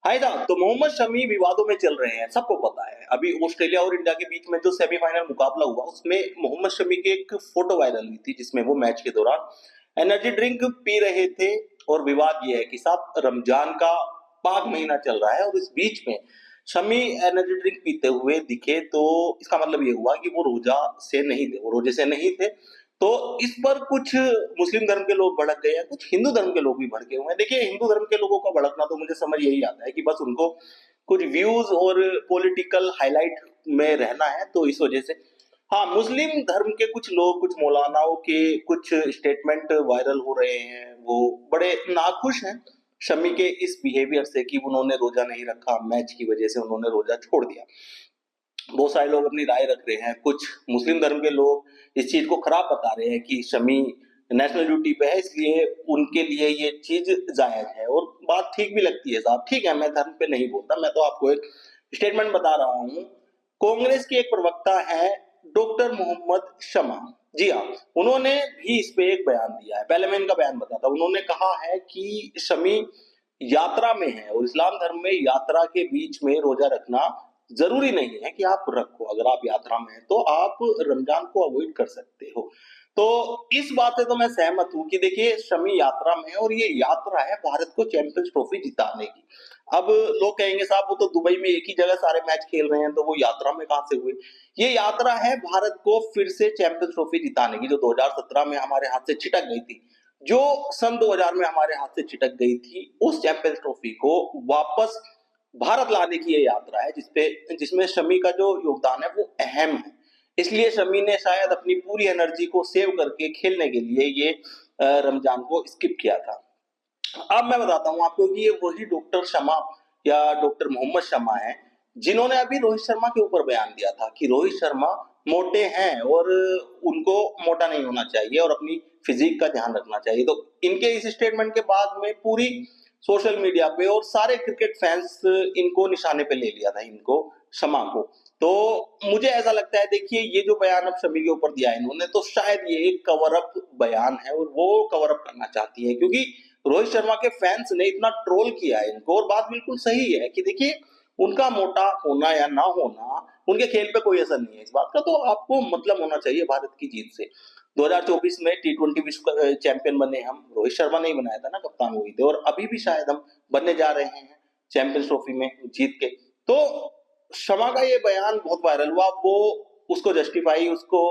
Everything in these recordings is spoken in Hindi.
हाय साहब, तो मोहम्मद शमी विवादों में चल रहे हैं, सबको पता है। अभी ऑस्ट्रेलिया और इंडिया के बीच में जो सेमीफाइनल मुकाबला हुआ, उसमें मोहम्मद शमी की एक फोटो वायरल हुई थी, जिसमें वो मैच के दौरान एनर्जी ड्रिंक पी रहे थे। और विवाद ये है कि साहब, रमजान का पाक महीना चल रहा है और इस बीच में शमी एनर्जी ड्रिंक पीते हुए दिखे, तो इसका मतलब ये हुआ कि वो रोजा से नहीं थे, वो रोजे से नहीं थे। तो इस पर कुछ मुस्लिम धर्म के लोग भड़क गए हैं, कुछ हिंदू धर्म के लोग भी भड़के हुए हैं। देखिए, हिंदू धर्म के लोगों का भड़कना तो मुझे समझ यही आता है कि बस उनको कुछ व्यूज और पॉलिटिकल हाईलाइट में रहना है, तो इस वजह से। हाँ, मुस्लिम धर्म के कुछ लोग, कुछ मौलानाओं के कुछ स्टेटमेंट वायरल हो रहे हैं, वो बड़े नाखुश हैं शमी के इस बिहेवियर से कि उन्होंने रोजा नहीं रखा, मैच की वजह से उन्होंने रोजा छोड़ दिया। बहुत सारे लोग अपनी राय रख रहे हैं, कुछ मुस्लिम धर्म के लोग इस चीज को खराब बता रहे हैं कि शमी नेशनल ड्यूटी पे है, इसलिए उनके लिए ये चीज जायज है। और बात ठीक भी लगती है साहब, ठीक है, मैं धर्म पे नहीं बोलता, मैं तो आपको एक स्टेटमेंट बता रहा हूँ। कांग्रेस के एक प्रवक्ता है डॉक्टर मोहम्मद शमा, जी हाँ, उन्होंने भी इस पे एक बयान दिया है। पहले मैं इनका बयान बताता हूँ। उन्होंने कहा है कि शमी यात्रा में है और इस्लाम धर्म में यात्रा के बीच में रोजा रखना जरूरी नहीं है कि आप रखो। अगर आप यात्रा में हैं तो आप रमजान को अवॉइड कर सकते हो। तो इस बात से तो मैं सहमत हूं कि देखिए, शमी यात्रा में है और ये यात्रा है भारत को चैंपियंस ट्रॉफी जिताने की। अब लोग कहेंगे साहब, वो तो दुबई में एक ही जगह सारे मैच खेल रहे हैं, तो वो यात्रा में कहां से हुए। ये यात्रा है भारत को फिर से चैंपियंस ट्रॉफी जिताने की, जो 2017 में हमारे हाथ से छिटक गई थी, जो सन 2000 में हमारे हाथ से छिटक गई थी, उस चैंपियंस ट्रॉफी को वापस भारत लाने की ये यात्रा है, जिसमें शमी का जो योगदान है वो अहम है। इसलिए शमी ने शायद अपनी पूरी एनर्जी को सेव करके खेलने के लिए ये रमजान को स्किप किया था। अब मैं बताता हूँ आपको कि ये वही डॉक्टर शमा या डॉक्टर मोहम्मद शमा है, जिन्होंने अभी रोहित शर्मा के ऊपर बयान दिया था कि रोहित शर्मा मोटे हैं और उनको मोटा नहीं होना चाहिए और अपनी फिजिक का ध्यान रखना चाहिए। तो इनके इस स्टेटमेंट के बाद में पूरी सोशल मीडिया पे और सारे क्रिकेट फैंस इनको निशाने पे ले लिया था, इनको, शमा को। तो मुझे ऐसा लगता है, देखिए, ये जो बयान अब शमी के ऊपर दिया है इन्होंने, तो शायद ये एक कवर अप बयान है और वो कवर अप करना चाहती है, क्योंकि रोहित शर्मा के फैंस ने इतना ट्रोल किया है इनको। और बात बिल्कुल सही है कि देखिए, उनका मोटा होना या ना होना उनके खेल पे कोई असर नहीं है। इस बात का तो आपको मतलब होना चाहिए भारत की जीत से। 2024 में टी20 विश्व चैंपियन बने हम, रोहित शर्मा ने ही बनाया था ना, कप्तान वही थे, और अभी भी शायद हम बनने जा रहे हैं चैंपियंस ट्रॉफी में जीत के। तो शमा का ये बयान बहुत वायरल हुआ, वो उसको जस्टिफाई, उसको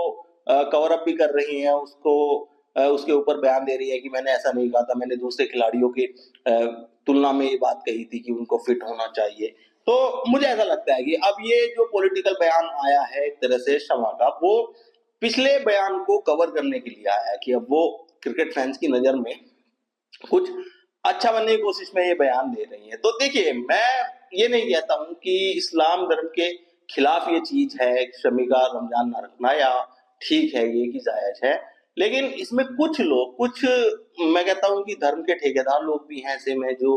कवर अप भी कर रही हैं, उसको उसके ऊपर बयान दे रही है कि मैंने ऐसा नहीं कहा था, मैंने दूसरे खिलाड़ियों की तुलना में ये बात कही थी कि उनको फिट होना चाहिए। तो मुझे ऐसा लगता है कि अब ये जो पॉलिटिकल बयान आया है एक तरह से शमा का, वो पिछले बयान को कवर करने के लिए आया है कि अब वो क्रिकेट फैंस की नजर में कुछ अच्छा बनने की कोशिश में ये बयान दे रही है। तो देखिए, मैं ये नहीं कहता हूं कि इस्लाम धर्म के खिलाफ ये चीज है, शमी का रमजान ना रखना, या ठीक है ये कि जायज है। लेकिन इसमें कुछ लोग, कुछ, मैं कहता हूं कि धर्म के ठेकेदार लोग भी हैं ऐसे में, जो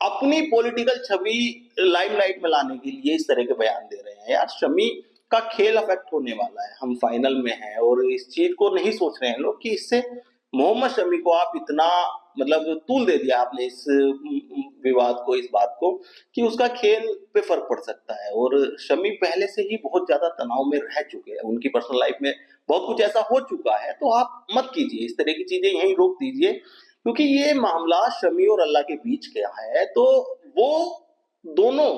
अपनी पॉलिटिकल छवि लाइमलाइट में लाने के लिए इस तरह के बयान दे रहे हैं। यार, शमी का खेल अफेक्ट होने वाला है, हम फाइनल में हैं, और इस चीज को नहीं सोच रहे हैं लोग कि इससे मोहम्मद शमी को आप इतना, मतलब तूल दे दिया आपने इस विवाद को, इस बात को, कि उसका खेल पे फर्क पड़ सकता है। और शमी पहले से ही बहुत ज्यादा तनाव में रह चुके हैं, उनकी पर्सनल लाइफ में बहुत कुछ ऐसा हो चुका है। तो आप मत कीजिए इस तरह की चीजें, यहीं रोक दीजिए, क्योंकि ये मामला शमी और अल्लाह के बीच का है। तो वो दोनों,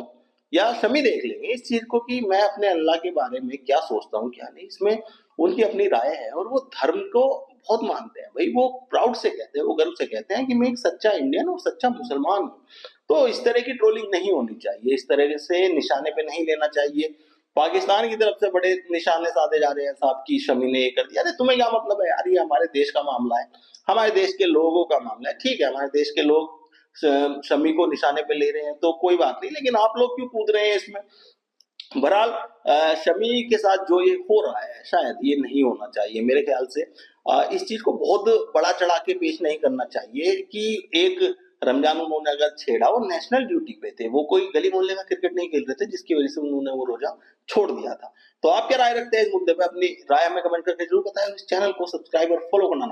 या शमी देख लेंगे इस चीज को कि मैं अपने अल्लाह के बारे में क्या सोचता हूँ क्या नहीं। इसमें उनकी अपनी राय है और वो धर्म को बहुत मानते हैं भाई, वो प्राउड से कहते हैं, वो गर्व से कहते हैं कि मैं एक सच्चा इंडियन और सच्चा मुसलमान हूँ। तो इस तरह की ट्रोलिंग नहीं होनी चाहिए, इस तरह से निशाने पे नहीं लेना चाहिए। पाकिस्तान की तरफ से बड़े निशाने साधे जा रहे हैं साहब की शमी ने ये कर दिया। अरे तुम्हें क्या मतलब है यार, ये हमारे देश का मामला है, हमारे देश के लोगों का मामला है। ठीक है, हमारे देश के लोग शमी को निशाने पे ले रहे हैं तो कोई बात नहीं, लेकिन आप लोग क्यों कूद रहे हैं इसमें। बहरहाल, शमी के साथ जो ये हो रहा है, शायद ये नहीं होना चाहिए मेरे ख्याल से। इस चीज को बहुत बड़ा चढ़ा के पेश नहीं करना चाहिए कि एक रमजान उन्होंने अगर छेड़ा, वो नेशनल ड्यूटी पे थे, वो कोई गली मोहल्ले का क्रिकेट नहीं खेल रहे थे जिसकी वजह से उन्होंने वो रोजा छोड़ दिया था। तो आप क्या राय रखते हैं इस मुद्दे पे? अपनी राय हमें कमेंट करके जरूर बताएं। इस चैनल को सब्सक्राइब और फॉलो करना